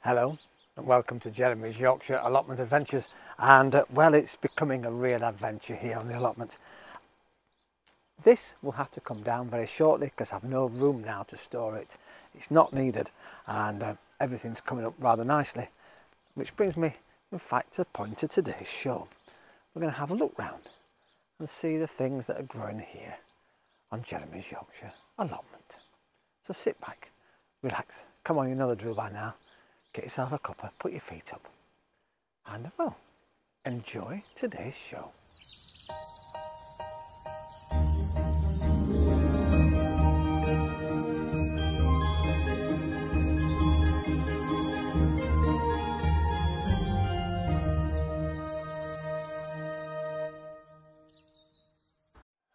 Hello and welcome to Jeremy's Yorkshire Allotment Adventures, and well, it's becoming a real adventure here on the allotment. This will have to come down very shortly because I've no room now to store it. It's not needed, and everything's coming up rather nicely, which brings me in fact to the point of today's show. We're going to have a look round and see the things that are growing here on Jeremy's Yorkshire Allotment. So sit back, relax, come on, you know the drill by now. Get yourself a cuppa, put your feet up, and well, enjoy today's show.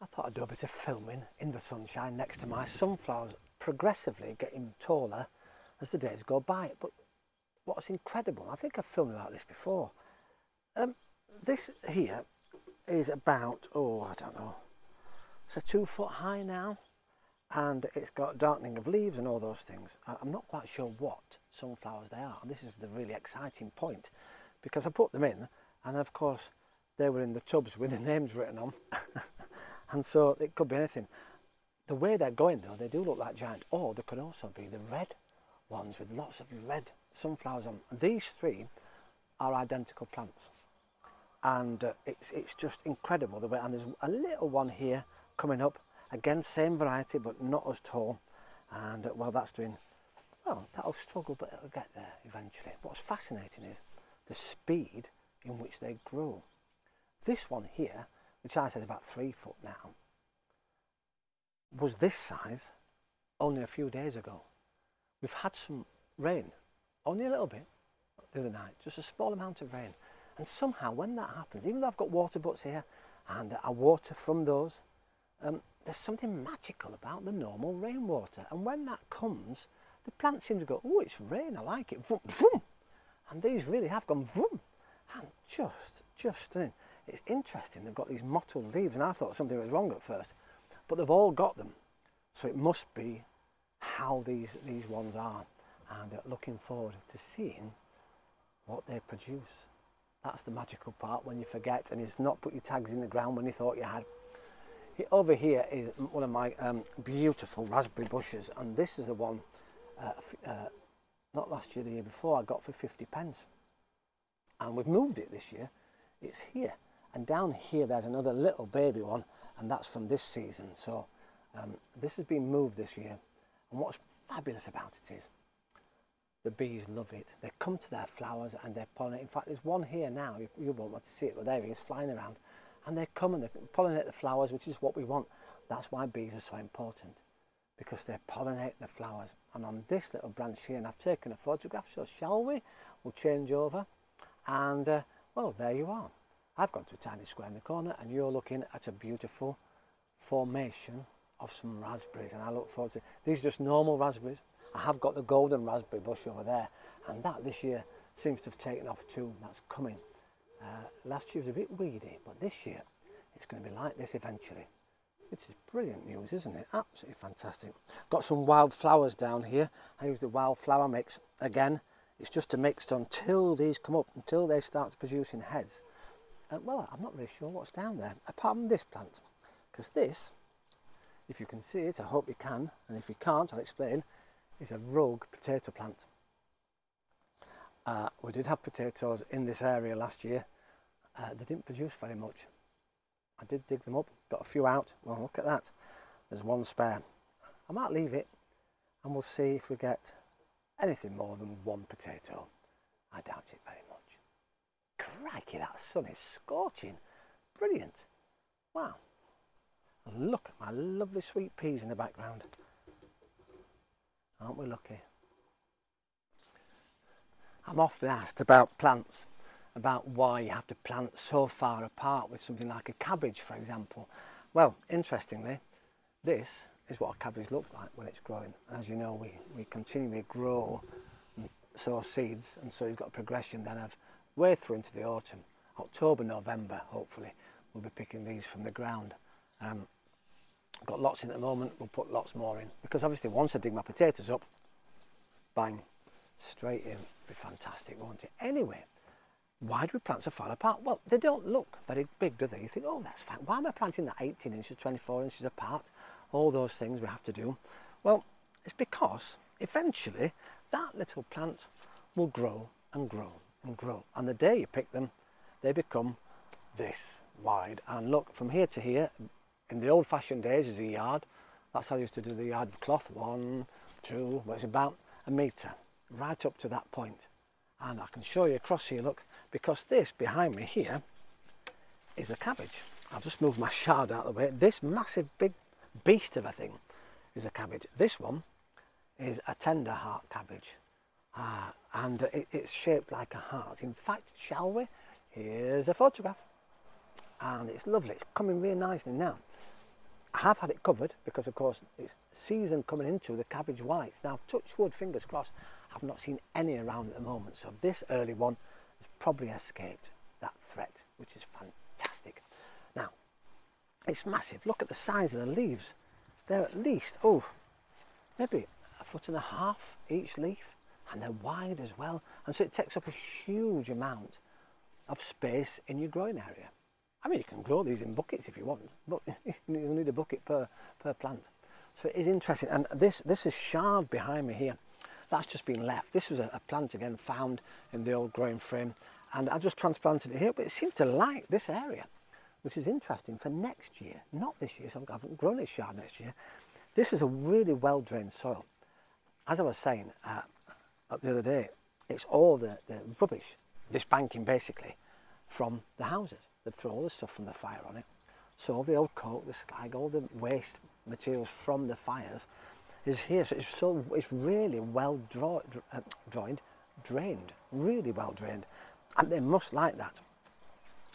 I thought I'd do a bit of filming in the sunshine next to my sunflowers, progressively getting taller as the days go by. But what's incredible, I think I've filmed about this before, this here is about, I don't know, it's 2 foot high now, and it's got darkening of leaves and all those things. I'm not quite sure what sunflowers they are, and this is the really exciting point, because I put them in, and of course they were in the tubs with the names written on, and so it could be anything. The way they're going though, they do look like giant, or they could also be the red ones with lots of red sunflowers on. These three are identical plants, and it's just incredible the way. And there's a little one here coming up, again same variety but not as tall, and well, that's doing well. That'll struggle, but it'll get there eventually. What's fascinating is the speed in which they grow. This one here, which I said about 3 foot now, was this size only a few days ago. We've had some rain, only a little bit the other night, just a small amount of rain. And somehow when that happens, even though I've got water butts here and I water from those, there's something magical about the normal rainwater. And when that comes, the plants seem to go, oh, it's rain, I like it, vroom, vroom. And these really have gone vroom, and just stunning. It's interesting, they've got these mottled leaves, and I thought something was wrong at first, but they've all got them. So it must be how these ones are, and looking forward to seeing what they produce. That's the magical part, when you forget and it's not put your tags in the ground when you thought you had. Over here is one of my beautiful raspberry bushes, and this is the one not last year, the year before, I got for 50p, and we've moved it this year. It's here, and down here there's another little baby one, and that's from this season. So this has been moved this year. And what's fabulous about it is the bees love it. They come to their flowers and they pollinate. In fact, there's one here now, you won't want to see it, but there he is flying around. And they come and they pollinate the flowers, which is what we want. That's why bees are so important, because they pollinate the flowers. And on this little branch here, and I've taken a photograph, so shall we? We'll change over. And well, there you are. I've gone to a tiny square in the corner, and you're looking at a beautiful formation of some raspberries, and I look forward to it. These are just normal raspberries. I have got the golden raspberry bush over there, and that this year seems to have taken off too. That's coming. Last year was a bit weedy, but this year it's going to be like this eventually. Which is brilliant news, isn't it? Absolutely fantastic. Got some wild flowers down here. I use the wild flower mix. Again, it's just a mix until these come up, until they start producing heads. Well, I'm not really sure what's down there, apart from this plant, because this, if you can see it, I hope you can, and if you can't, I'll explain, is a rogue potato plant. We did have potatoes in this area last year. They didn't produce very much. I did dig them up, got a few out. Well, look at that. There's one spare. I might leave it, and we'll see if we get anything more than one potato. I doubt it very much. Crikey, that sun is scorching. Brilliant. Wow. And look at my lovely sweet peas in the background. Aren't we lucky? I'm often asked about plants, about why you have to plant so far apart with something like a cabbage, for example. Well, interestingly, this is what a cabbage looks like when it's growing. As you know, we continually grow and sow seeds, and so you've got a progression then of way through into the autumn. October, November, hopefully, we'll be picking these from the ground. Got lots in at the moment, we'll put lots more in, because obviously once I dig my potatoes up, bang, straight in. Be fantastic, won't it? Anyway, why do plants fall apart? Well, they don't look very big, do they? You think, oh, that's fine. Why am I planting that 18 inches, 24 inches apart? All those things we have to do. Well, it's because eventually that little plant will grow and grow and grow. And the day you pick them, they become this wide. And look, from here to here, in the old-fashioned days is a yard. That's how I used to do the yard with cloth. 1, 2, well, it's about a metre, right up to that point. And I can show you across here, look, because this behind me here is a cabbage. I'll just move my shard out of the way. This massive big beast of a thing is a cabbage. This one is a tender heart cabbage. And it's shaped like a heart. In fact, shall we? Here's a photograph. And it's lovely. It's coming really nicely now. I have had it covered because, of course, it's season coming into the cabbage whites. Now, touch wood, fingers crossed, I've not seen any around at the moment. So this early one has probably escaped that threat, which is fantastic. Now, it's massive. Look at the size of the leaves. They're at least, maybe 1.5 foot each leaf. And they're wide as well. And so it takes up a huge amount of space in your growing area. I mean, you can grow these in buckets if you want, but you'll need a bucket per plant. So it is interesting. And this is shard behind me here. That's just been left. This was a plant again found in the old growing frame. And I just transplanted it here, but it seemed to like this area, which is interesting for next year. Not this year, so I haven't grown this shard next year. This is a really well-drained soil. As I was saying the other day, it's all the rubbish, this banking basically, from the houses. They throw all the stuff from the fire on it. So all the old coke, the slag, all the waste materials from the fires is here. So it's really well drained, really well drained. And they must like that.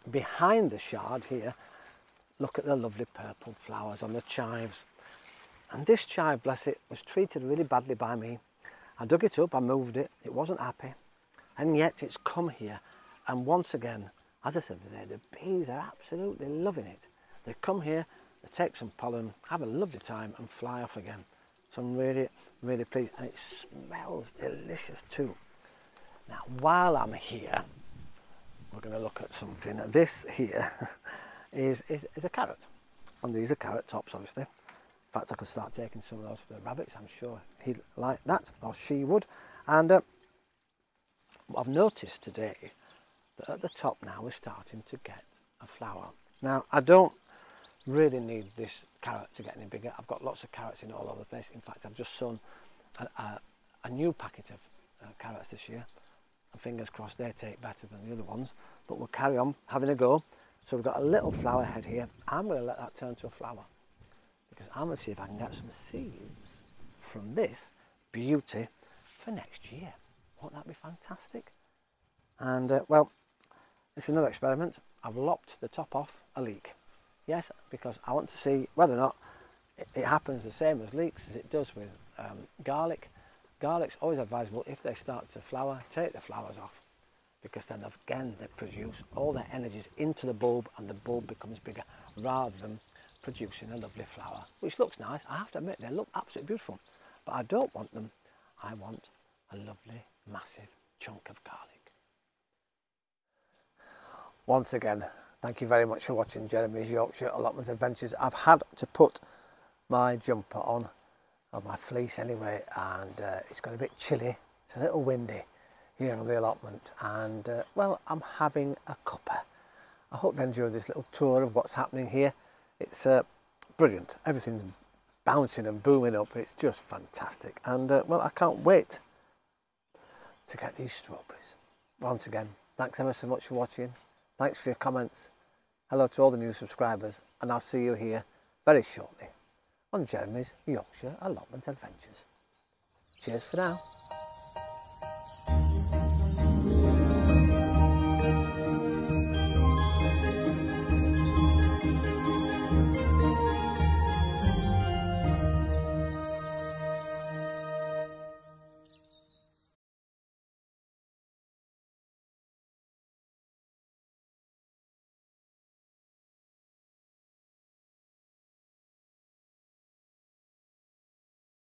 Behind the shard here, look at the lovely purple flowers on the chives. And this chive, bless it, was treated really badly by me. I dug it up, I moved it, it wasn't happy. And yet it's come here. And once again, as I said today, the bees are absolutely loving it. They come here, they take some pollen, have a lovely time and fly off again. So I'm really, really pleased. And it smells delicious too. Now, while I'm here, we're going to look at something. This here is a carrot. And these are carrot tops, obviously. In fact, I could start taking some of those for the rabbits. I'm sure he'd like that, or she would. And I've noticed today that at the top now we're starting to get a flower. Now, I don't really need this carrot to get any bigger. I've got lots of carrots in all over the place. In fact, I've just sown a new packet of carrots this year. And fingers crossed they take better than the other ones. But we'll carry on having a go. So we've got a little flower head here. I'm going to let that turn to a flower, because I'm going to see if I can get some seeds from this beauty for next year. Won't that be fantastic? And well, it's another experiment. I've lopped the top off a leek. Yes, because I want to see whether or not it happens the same as leeks as it does with garlic. Garlic's always advisable, if they start to flower, take the flowers off, because then again they produce all their energies into the bulb and the bulb becomes bigger, rather than producing a lovely flower, which looks nice. I have to admit, they look absolutely beautiful, but I don't want them. I want a lovely, massive chunk of garlic. Once again, thank you very much for watching Jeremy's Yorkshire Allotment Adventures. I've had to put my jumper on, or my fleece anyway, and it's got a bit chilly. It's a little windy here on the allotment, and well, I'm having a cuppa. I hope you enjoyed this little tour of what's happening here. It's brilliant. Everything's bouncing and booming up. It's just fantastic. And well, I can't wait to get these strawberries. Once again, thanks ever so much for watching. Thanks for your comments. Hello to all the new subscribers. And I'll see you here very shortly on Jeremy's Yorkshire Allotment Adventures. Cheers for now.